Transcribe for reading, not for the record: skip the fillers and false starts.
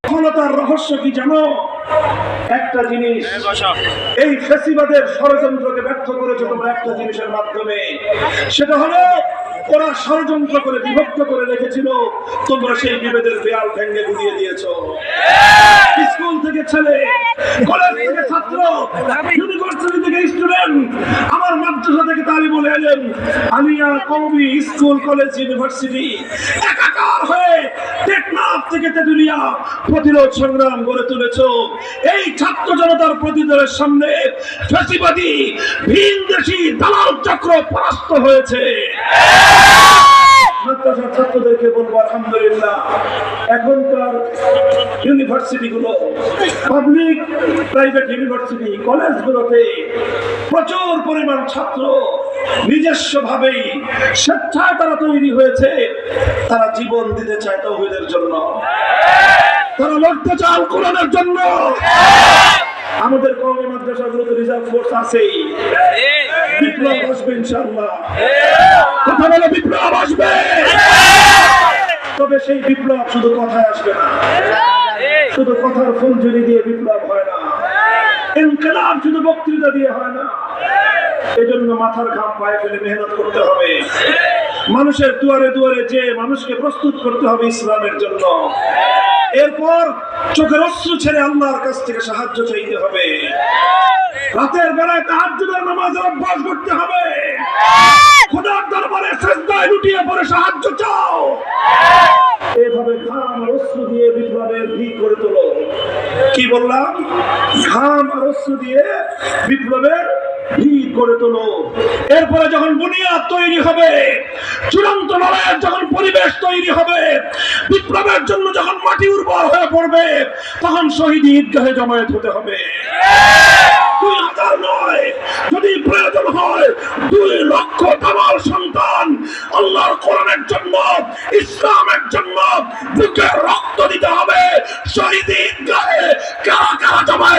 সফলতার রহস্য কি জানো? একটা জিনিস, এই ফ্যাসিবাদের ষড়যন্ত্রকে ব্যর্থ করেছে তোমরা একটা জিনিসের মাধ্যমে, সেটা হলো ওরা ষড়যন্ত্র করে বিভক্ত করে রেখেছিল, তোমরা সেই বিভেদের দেয়াল ভেঙে গুড়িয়ে দিয়েছো। স্কুল থেকে ছেলে, কলেজ থেকে ছাত্র, ইউনিভার্সিটি থেকে স্টুডেন্ট, আমার মাদ্রাসা থেকে তালিবুল ইলম, আলিয়া কওমি স্কুল কলেজ ইউনিভার্সিটি একাকার হয়ে টেকনাফ থেকে তেতুলিয়া প্রতিরোধ সংগ্রাম গড়ে তুলেছো। এই ছাত্র জনতার প্রতিরোধের সামনে ফ্যাসিবাদী ভিনদেশী দালাল চক্র পরাস্ত হয়েছে। মাদ্রাসার ছাত্রদেরকে বলবো আলহামদুলিল্লাহ, এখনকার ইউনিভার্সিটি গুলো, পাবলিক প্রাইভেট ইউনিভার্সিটি কলেজগুলোতে প্রচুর পরিমাণ ছাত্র নিজস্ব ভাবেই স্বেচ্ছায় তারা তৈরি হয়েছে। তারা জীবন দিতে চায় তাওহীদের জন্য, তারা লড়তে চায় কোরআনের জন্য। আমাদের কওমি মাদ্রাসাগুলোতে রিজার্ভ ফোর্স আছেই, বিপ্লব আসবে ইনশাআল্লাহ। কথা বলে বিপ্লব আসবে, তবে সেই বিপ্লব শুধু কথায় আসবে না, শুধু কথার ফুলঝুরি দিয়ে বিপ্লব হয় না, ইনকিলাব শুধু বক্তৃতা দিয়ে হয় না। এজন্য মাথার ঘাম পায়ে ফেলে মেহনত করতে হবে, মানুষের দুয়ারে দুয়ারে যে মানুষকে প্রস্তুত করতে হবে ইসলামের জন্য। এরপর চোখের অশ্রু ছেড়ে আল্লাহর কাছ থেকে সাহায্য চাইতে হবে, রাতের বেলায় তাহাজ্জুদের নামাজের অভ্যাস করতে হবে, খোদার দরবারে সিজদায় লুটিয়ে পড়ে সাহায্য চাও। এভাবে ঘাম আর অশ্রু দিয়ে বিপ্লবের ভিত করে তোলো। কি বললাম? ঘাম আর অশ্রু দিয়ে বিপ্লবের ভিত করে তোলো। এরপরে যখন বুনিয়াদ তৈরি হবে, চূড়ান্ত লড়াইয়ের যখন পরিবেশ তৈরি হবে, বিপ্লবের জন্য যখন মাটি উর্বর হয়ে পড়বে, তখন শহীদ ঈদগাহে জমায়েত হতে হবে। 2000 নয়, যদি প্রয়োজন হয় 2 লক্ষ দামাল সন্তান আল্লাহর কোরআনের জন্য, ইসলামের জন্য বুকে রক্ত দিতে হবে। শহীদ ঈদগাহে কারা কারা জমায়েত